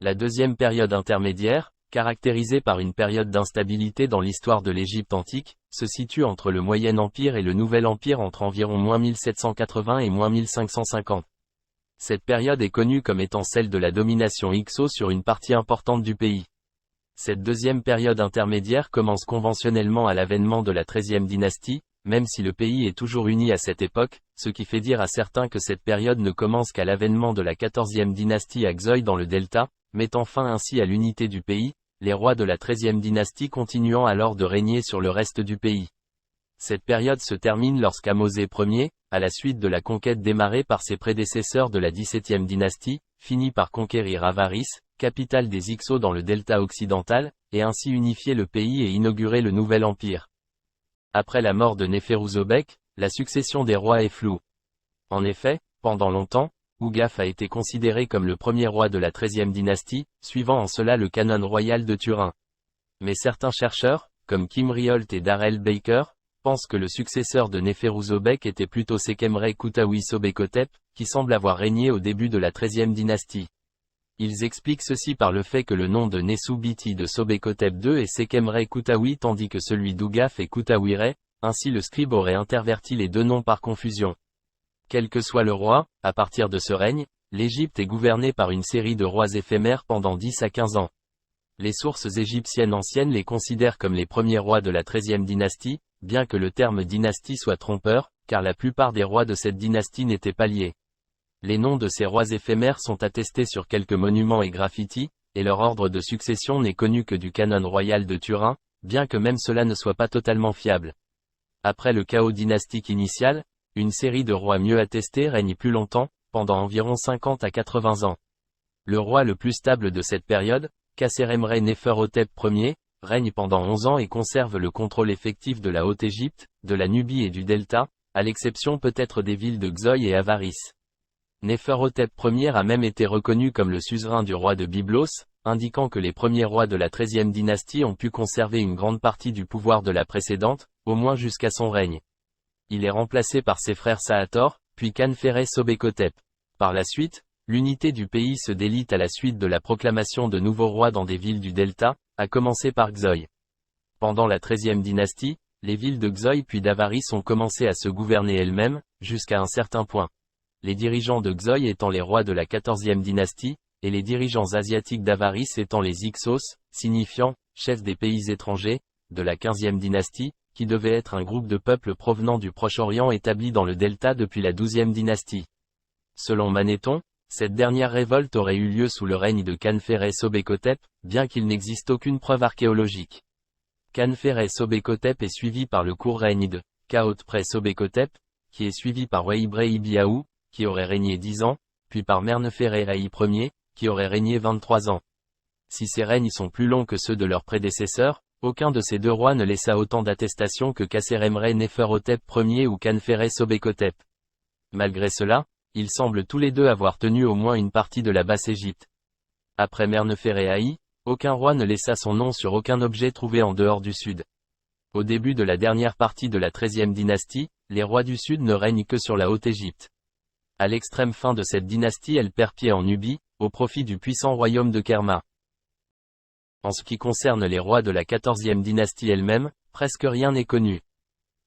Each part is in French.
La deuxième période intermédiaire, caractérisée par une période d'instabilité dans l'histoire de l'Égypte antique, se situe entre le Moyen Empire et le Nouvel Empire entre environ -1780 et -1550. Cette période est connue comme étant celle de la domination Hyksos sur une partie importante du pays. Cette deuxième période intermédiaire commence conventionnellement à l'avènement de la XIIIe dynastie, même si le pays est toujours uni à cette époque, ce qui fait dire à certains que cette période ne commence qu'à l'avènement de la XIVe dynastie à Xoï dans le delta, mettant fin ainsi à l'unité du pays, les rois de la XIIIe dynastie continuant alors de régner sur le reste du pays. Cette période se termine lorsqu'Ahmosé Ier, à la suite de la conquête démarrée par ses prédécesseurs de la XVIIe dynastie, finit par conquérir Avaris, capitale des Hyksos dans le delta occidental, et ainsi unifier le pays et inaugurer le nouvel empire. Après la mort de Néferuzobek, la succession des rois est floue. En effet, pendant longtemps, Ougaf a été considéré comme le premier roi de la XIIIe dynastie, suivant en cela le canon royal de Turin. Mais certains chercheurs, comme Kim Riolt et Darrell Baker, pensent que le successeur de Néferuzobek était plutôt Sekemre Kutawi Sobekotep, qui semble avoir régné au début de la XIIIe dynastie. Ils expliquent ceci par le fait que le nom de Nesubiti de Sobekotep II est Sekemre Kutawi tandis que celui d'Ougaf est Kutawire, ainsi le scribe aurait interverti les deux noms par confusion. Quel que soit le roi, à partir de ce règne, l'Égypte est gouvernée par une série de rois éphémères pendant 10 à 15 ans. Les sources égyptiennes anciennes les considèrent comme les premiers rois de la XIIIe dynastie, bien que le terme dynastie soit trompeur, car la plupart des rois de cette dynastie n'étaient pas liés. Les noms de ces rois éphémères sont attestés sur quelques monuments et graffitis, et leur ordre de succession n'est connu que du canon royal de Turin, bien que même cela ne soit pas totalement fiable. Après le chaos dynastique initial, une série de rois mieux attestés règne plus longtemps, pendant environ 50 à 80 ans. Le roi le plus stable de cette période, Kasseremre Neferhotep Ier, règne pendant 11 ans et conserve le contrôle effectif de la Haute-Égypte, de la Nubie et du Delta, à l'exception peut-être des villes de Xoï et Avaris. Neferhotep Ier a même été reconnu comme le suzerain du roi de Byblos, indiquant que les premiers rois de la XIIIe dynastie ont pu conserver une grande partie du pouvoir de la précédente, au moins jusqu'à son règne. Il est remplacé par ses frères Saator, puis Khanfere Sobekotep. Par la suite, l'unité du pays se délite à la suite de la proclamation de nouveaux rois dans des villes du Delta, à commencer par Xoï. Pendant la XIIIe dynastie, les villes de Xoï puis d'Avaris ont commencé à se gouverner elles-mêmes, jusqu'à un certain point. Les dirigeants de Xoï étant les rois de la XIVe dynastie, et les dirigeants asiatiques d'Avaris étant les Hyksos, signifiant « chefs des pays étrangers », de la XVe dynastie, qui devait être un groupe de peuples provenant du Proche-Orient établi dans le delta depuis la XIIe dynastie. Selon Manéthon, cette dernière révolte aurait eu lieu sous le règne de Khanfere Sobekotep, bien qu'il n'existe aucune preuve archéologique. Khanfere Sobekotep est suivi par le court règne de Khaotpre Sobekotep, qui est suivi par Weibre Ibiaou, qui aurait régné 10 ans, puis par Mernefere Raï Ier, qui aurait régné 23 ans. Si ces règnes sont plus longs que ceux de leurs prédécesseurs, aucun de ces deux rois ne laissa autant d'attestations que Kasseremre Neferhotep Ier ou Khanfere Sobekotep. Malgré cela, ils semblent tous les deux avoir tenu au moins une partie de la Basse-Égypte. Après Mernefere Haï, aucun roi ne laissa son nom sur aucun objet trouvé en dehors du sud. Au début de la dernière partie de la XIIIe dynastie, les rois du sud ne règnent que sur la Haute-Égypte. À l'extrême fin de cette dynastie elle perd pied en Nubie, au profit du puissant royaume de Kerma. En ce qui concerne les rois de la XIVe dynastie elle-même, presque rien n'est connu.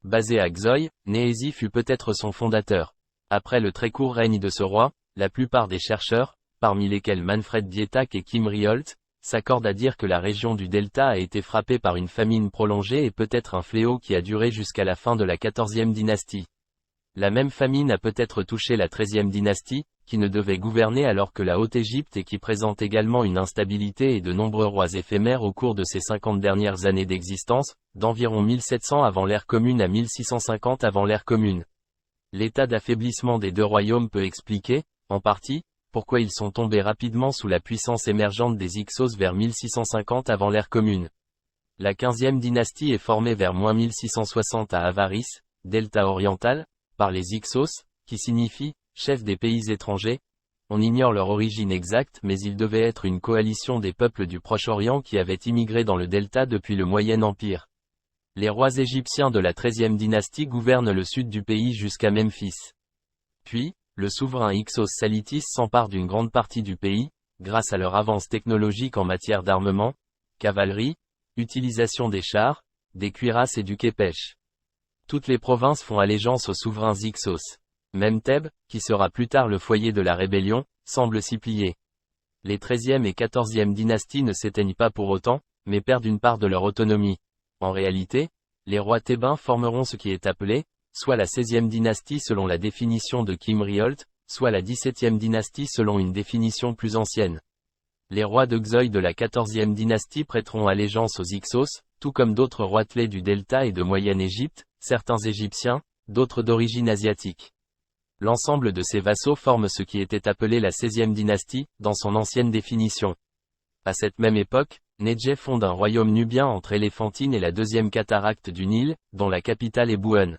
Basé à Xoï, Néhési fut peut-être son fondateur. Après le très court règne de ce roi, la plupart des chercheurs, parmi lesquels Manfred Bietak et Kim Riolt, s'accordent à dire que la région du delta a été frappée par une famine prolongée et peut-être un fléau qui a duré jusqu'à la fin de la XIVe dynastie. La même famine a peut-être touché la XIIIe dynastie, qui ne devait gouverner alors que la Haute-Égypte et qui présente également une instabilité et de nombreux rois éphémères au cours de ses 50 dernières années d'existence, d'environ 1700 avant l'ère commune à 1650 avant l'ère commune. L'état d'affaiblissement des deux royaumes peut expliquer, en partie, pourquoi ils sont tombés rapidement sous la puissance émergente des Hyksos vers 1650 avant l'ère commune. La 15e dynastie est formée vers -1660 à Avaris, delta oriental, par les Hyksos, qui signifie « chef des pays étrangers ». On ignore leur origine exacte mais ils devaient être une coalition des peuples du Proche-Orient qui avaient immigré dans le delta depuis le Moyen Empire. Les rois égyptiens de la XIIIe dynastie gouvernent le sud du pays jusqu'à Memphis. Puis, le souverain Hyksos Salitis s'empare d'une grande partie du pays, grâce à leur avance technologique en matière d'armement, cavalerie, utilisation des chars, des cuirasses et du képech. Toutes les provinces font allégeance aux souverains Hyksos. Même Thèbes, qui sera plus tard le foyer de la rébellion, semble s'y plier. Les 13e et 14e dynasties ne s'éteignent pas pour autant, mais perdent une part de leur autonomie. En réalité, les rois thébains formeront ce qui est appelé, soit la 16e dynastie selon la définition de Kim Riolt, soit la 17e dynastie selon une définition plus ancienne. Les rois de Xoï de la 14e dynastie prêteront allégeance aux Hyksos, tout comme d'autres roitelets du Delta et de Moyenne-Égypte, certains égyptiens, d'autres d'origine asiatique. L'ensemble de ces vassaux forme ce qui était appelé la 16e dynastie, dans son ancienne définition. À cette même époque, Nedjé fonde un royaume nubien entre Éléphantine et la deuxième cataracte du Nil, dont la capitale est Bouën.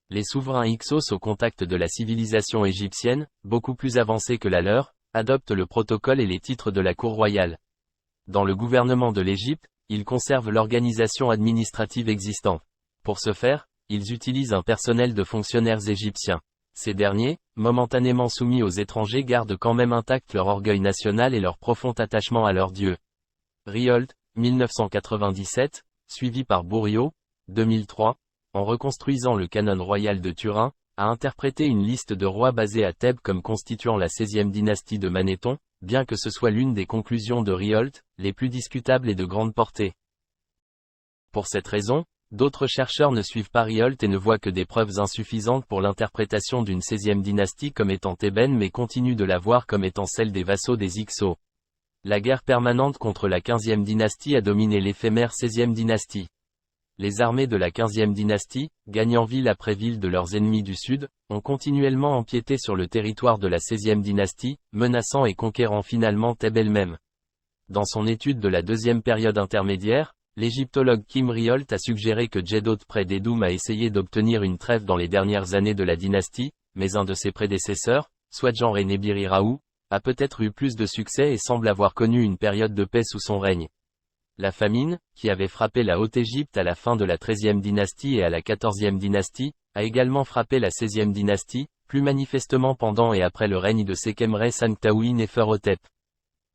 Les souverains Hyksos au contact de la civilisation égyptienne, beaucoup plus avancée que la leur, adoptent le protocole et les titres de la cour royale. Dans le gouvernement de l'Égypte, ils conservent l'organisation administrative existante. Pour ce faire, ils utilisent un personnel de fonctionnaires égyptiens. Ces derniers, momentanément soumis aux étrangers, gardent quand même intact leur orgueil national et leur profond attachement à leur dieu. Riolt, 1997, suivi par Bourriot, 2003, en reconstruisant le canon royal de Turin, a interprété une liste de rois basés à Thèbes comme constituant la 16e dynastie de Manéthon, bien que ce soit l'une des conclusions de Riolt, les plus discutables et de grande portée. Pour cette raison, d'autres chercheurs ne suivent pas Riolt et ne voient que des preuves insuffisantes pour l'interprétation d'une 16e dynastie comme étant thébaine mais continuent de la voir comme étant celle des vassaux des Hyksos. La guerre permanente contre la 15e dynastie a dominé l'éphémère 16e dynastie. Les armées de la 15e dynastie, gagnant ville après ville de leurs ennemis du sud, ont continuellement empiété sur le territoire de la 16e dynastie, menaçant et conquérant finalement Thèbes elle-même. Dans son étude de la deuxième période intermédiaire, l'égyptologue Kim Riolt a suggéré que Djedot près d'Edoum a essayé d'obtenir une trêve dans les dernières années de la dynastie, mais un de ses prédécesseurs, Swadjan-Renebiri-Raou, a peut-être eu plus de succès et semble avoir connu une période de paix sous son règne. La famine, qui avait frappé la Haute-Égypte à la fin de la 13e dynastie et à la 14e dynastie, a également frappé la 16e dynastie, plus manifestement pendant et après le règne de Sekemre Sanktaoui Neferhotep.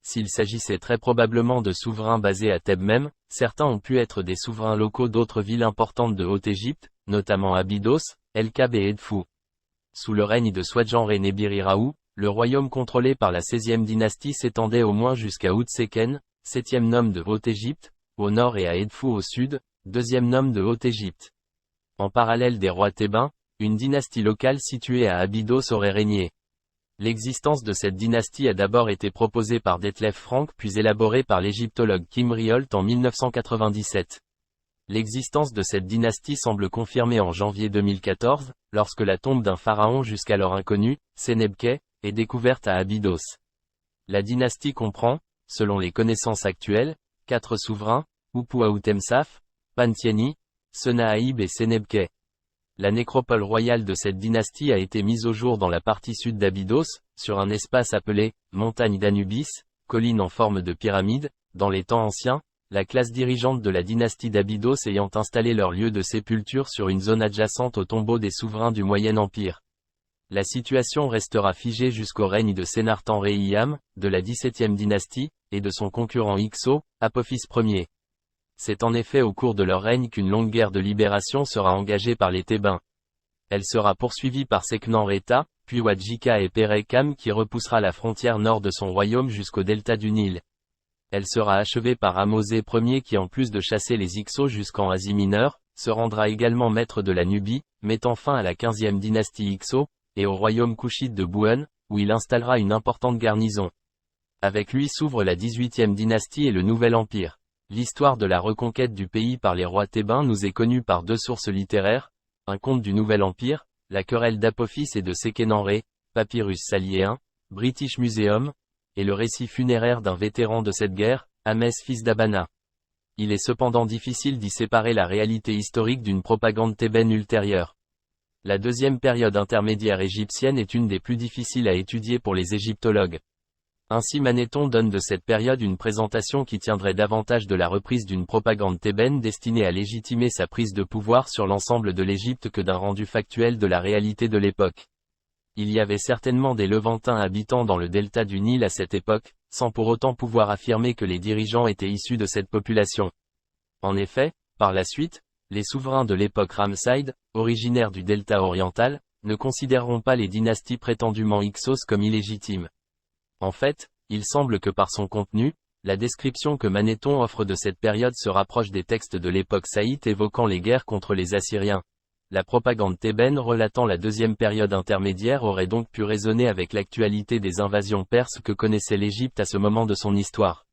S'il s'agissait très probablement de souverains basés à Thèbes même, certains ont pu être des souverains locaux d'autres villes importantes de Haute-Égypte, notamment Abydos, El-Kab et Edfou. Sous le règne de Swadjan-Renebiri-Raou, le royaume contrôlé par la 16e dynastie s'étendait au moins jusqu'à Outseken, 7e nome de Haute-Égypte, au nord et à Edfou au sud, 2e nome de Haute-Égypte. En parallèle des rois thébains, une dynastie locale située à Abydos aurait régné. L'existence de cette dynastie a d'abord été proposée par Detlef Frank puis élaborée par l'égyptologue Kim Riolt en 1997. L'existence de cette dynastie semble confirmée en janvier 2014, lorsque la tombe d'un pharaon jusqu'alors inconnu, Senebkhet, est découverte à Abydos. La dynastie comprend, selon les connaissances actuelles, 4 souverains, Upuautemsaf, Pantieni, Senahaïb et Senebkhet. La nécropole royale de cette dynastie a été mise au jour dans la partie sud d'Abydos, sur un espace appelé « Montagne d'Anubis », colline en forme de pyramide, dans les temps anciens, la classe dirigeante de la dynastie d'Abydos ayant installé leur lieu de sépulture sur une zone adjacente au tombeau des souverains du Moyen Empire. La situation restera figée jusqu'au règne de Senartan-Rei-Iam, de la 17e dynastie, et de son concurrent Hyksos, Apophis Ier. C'est en effet au cours de leur règne qu'une longue guerre de libération sera engagée par les Thébains. Elle sera poursuivie par Seknan-Réta, puis Wadjika et Pérekam qui repoussera la frontière nord de son royaume jusqu'au delta du Nil. Elle sera achevée par Ahmosé Ier qui en plus de chasser les Hyksos jusqu'en Asie mineure, se rendra également maître de la Nubie, mettant fin à la 15e dynastie Hyksos, et au royaume couchite de Bouën, où il installera une importante garnison. Avec lui s'ouvre la 18e dynastie et le Nouvel Empire. L'histoire de la reconquête du pays par les rois thébains nous est connue par 2 sources littéraires, un conte du Nouvel Empire, la querelle d'Apophis et de Sékénenré, Papyrus Saliéen, British Museum, et le récit funéraire d'un vétéran de cette guerre, Ahmès fils d'Abana. Il est cependant difficile d'y séparer la réalité historique d'une propagande thébaine ultérieure. La deuxième période intermédiaire égyptienne est une des plus difficiles à étudier pour les égyptologues. Ainsi Manéthon donne de cette période une présentation qui tiendrait davantage de la reprise d'une propagande thébaine destinée à légitimer sa prise de pouvoir sur l'ensemble de l'Égypte que d'un rendu factuel de la réalité de l'époque. Il y avait certainement des Levantins habitant dans le delta du Nil à cette époque, sans pour autant pouvoir affirmer que les dirigeants étaient issus de cette population. En effet, par la suite, les souverains de l'époque Ramesside, originaires du delta oriental, ne considéreront pas les dynasties prétendument Hyksos comme illégitimes. En fait, il semble que par son contenu, la description que Manéthon offre de cette période se rapproche des textes de l'époque saïte évoquant les guerres contre les Assyriens. La propagande thébaine relatant la deuxième période intermédiaire aurait donc pu résonner avec l'actualité des invasions perses que connaissait l'Égypte à ce moment de son histoire.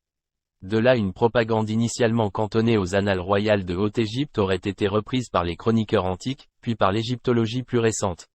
De là une propagande initialement cantonnée aux annales royales de Haute-Égypte aurait été reprise par les chroniqueurs antiques, puis par l'égyptologie plus récente.